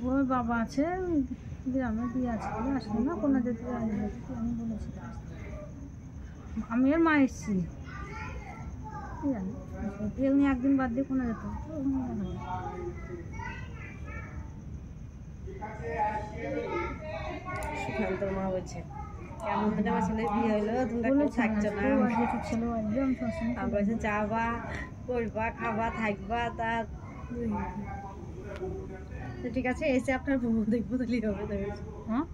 ওর বাবা আছে গ্রামে দিয়ে আছে বলে আসলো না, কোনো যেতে আমি বলেছি আমি আর মা এসছি কি জানি এমনি একদিন বাদ দিয়ে কোনো যেত সুখান্তর মা বলছে কেমন দিন আমার ছেলের বিয়ে হইলো তোমরা কেউ থাকছো না, ছেলে আসবে আমি সবসময় আমার বলছে যাবা করবা খাবা থাকবা তা ঠিক আছে এসে আপনার বউ দেখবো তাহলেই হবে। হ্যাঁ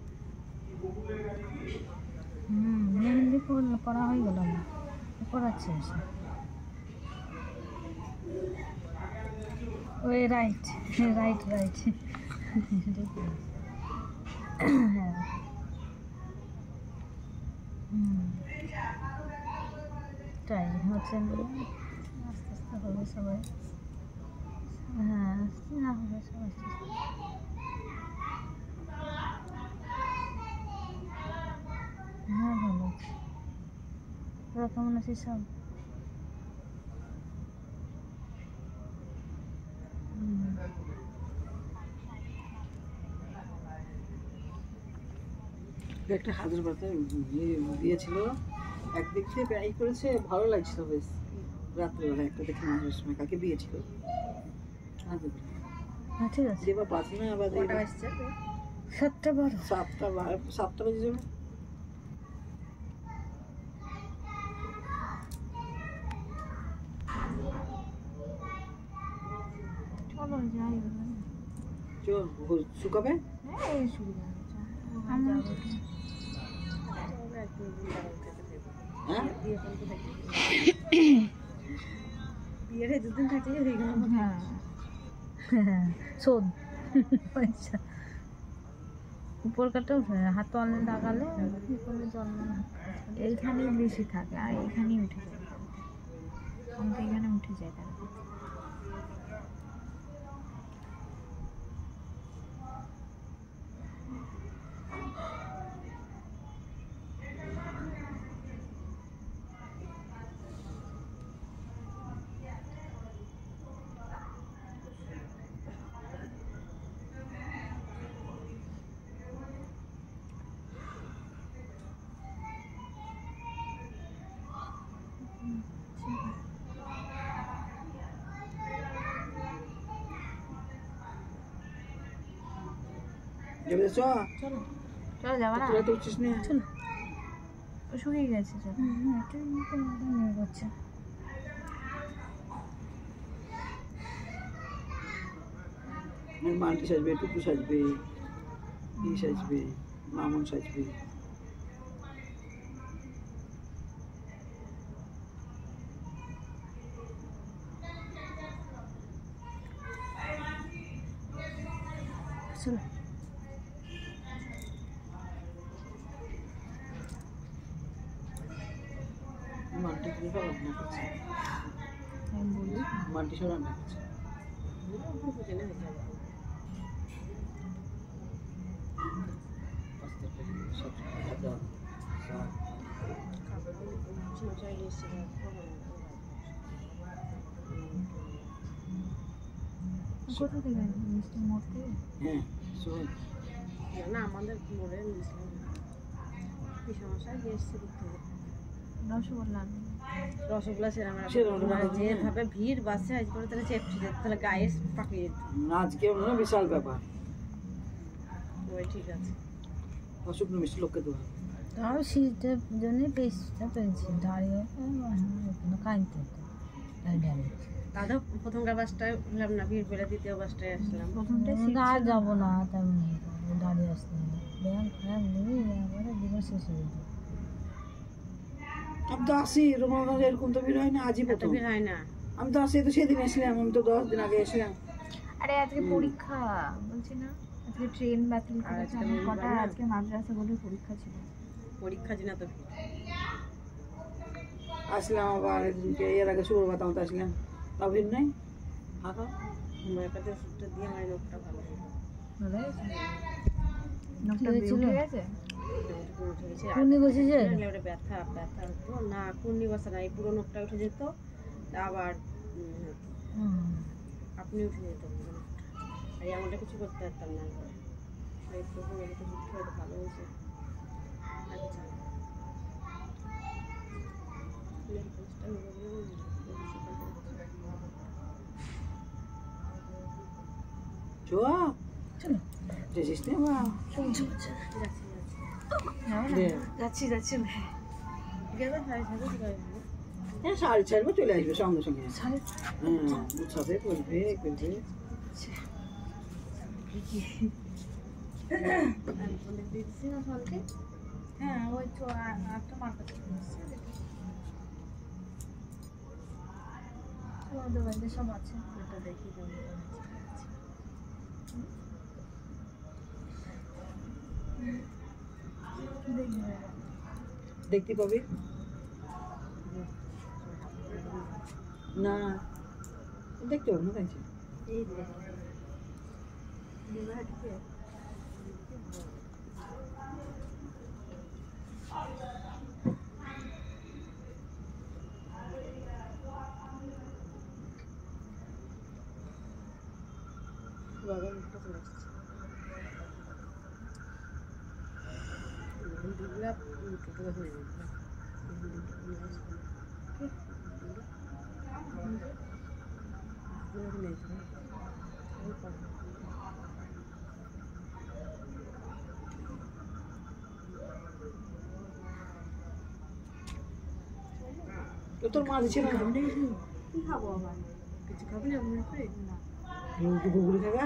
মেহেন্দি করা হয়ে গেল না করাচ্ছে এসে ওই রাইট রাইট রাইট হ্যাঁ তাই হচ্ছে আস্তে আস্তে হবে সবাই, হ্যাঁ না হবে সব আস্তে আস্তে। হ্যাঁ ভালো আছে, তোরা কেমন আছিস সব? একটা হাজার পাতা দিয়েছিল, একদিক থেকে ব্যয় করেছে, ভালো লাগছিল বেশ। রাত্রেবেলা একটা দেখে মাঝের সময় কাকে দিয়েছিল ঠিক আছে দেবা পাঁচ না আবার 7টা 7টা বেজে যাবে। চলো যাই চল শুকাবে এই সুবিধা হ্যাঁ বিয়ের দুদিন থাকে হ্যাঁ শোধ পয়সা উপর কাটা উঠে হাত অনেক লাগালে জন্ম এইখানেই বেশি থাকে আর এইখানেই উঠে যায়, আমাকে এখানে উঠে যায় তারা। চলো চলো যাবা না তো উঠছিস না, চলো শুকিয়ে গেছে চলো নিয়ে করছে মাল্টি সাজবে, টুকু সাজবে, ই সাজবে, মামন সাজবে। চলো মাল্টি কি রান্না করছে, আমি বলি মাল্টি সব রান্না করছে। কোথা থেকে মিষ্টি মোড় থেকে? হ্যাঁ শোন না আমাদের মোড়ে কি সমস্যা এসছে দিক থেকে রসগোল্লা রসগোল্লা সেরকম যেভাবে ভিড় বাসে আজ করে তাহলে চেপটে যেত, তাহলে গায়ে পাকিয়ে যেত। আজকে মনে বিশাল ব্যাপার, ওই ঠিক আছে শুকনো মিষ্টি লোককে দেওয়া তাও শীতের জন্য পেস্টটা পেয়েছি দাঁড়িয়ে কাঁদতে দাঁড়িয়ে দাদা প্রথমকার বাসটায় উঠলাম না, ভিড় বেড়ে দ্বিতীয় বাসটায় আসলাম। আর যাবো না তেমনি দাঁড়িয়ে আসতে ব্যায়াম খারাপ নেই একবারে দিবস শেষ হয়ে যেত। আমি তো আসি রোমানা এরকম তো ভিড় হয় না, আজই প্রথম ভিড় হয় না। আমি তো আসি তো সেদিন এসলাম, আমি তো 10 দিন আগে এসলাম। আরে আজকে পরীক্ষা বলছি না, আজকে ট্রেন বাতিল করেছে কটা, আজকে মাদ্রাসা বলে পরীক্ষা ছিল, পরীক্ষা ছিল তো আসলাম আবার এদিনকে, এর আগে শুক্রবার তো আসলাম, তাও ভিড় নাই ফাঁকা। হোমিওপ্যাথি ওষুধটা দিয়ে আমার লোকটা ভালো হলো। ভালো হয়েছে নকটা উঠে গেছে উঠে গেছে কুর্নি বসেছে ব্যথা ব্যথা হতো না, কুর্নি বসে না, এই পুরো নোকটা উঠে যেত আবার আপনি উঠে যেত। এই আঙুলটা কিছু করতে পারতাম না এই প্রথম এলাকা শিক্ষা হয়তো ভালো হয়েছে আচ্ছা চোয়া চলো যাচ্ছিস না বা যাচ্ছি গেলে সাড়ে সাথে হ্যাঁ 6:30 চলে আসবে সঙ্গে সঙ্গে সাড়ে হ্যাঁ উৎসবে করবে করবে দিচ্ছি না সলকে হ্যাঁ ওই তো একটা মার্কেট আমাদের বাড়িতে সব আছে এটা দেখি দেখবে দেখতে পাবি না দেখতে পাবো না তাইছে এই দেখি বিবাহটিকে বাবা মুখটা চলে আসছে দুর্গা টোটো গাছ নেই তোর মা দিচ্ছে না কি খাবো আবার কিছু খাবি না মনে করে না গুগলি খাবা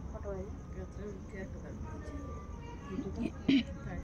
ফটো একটা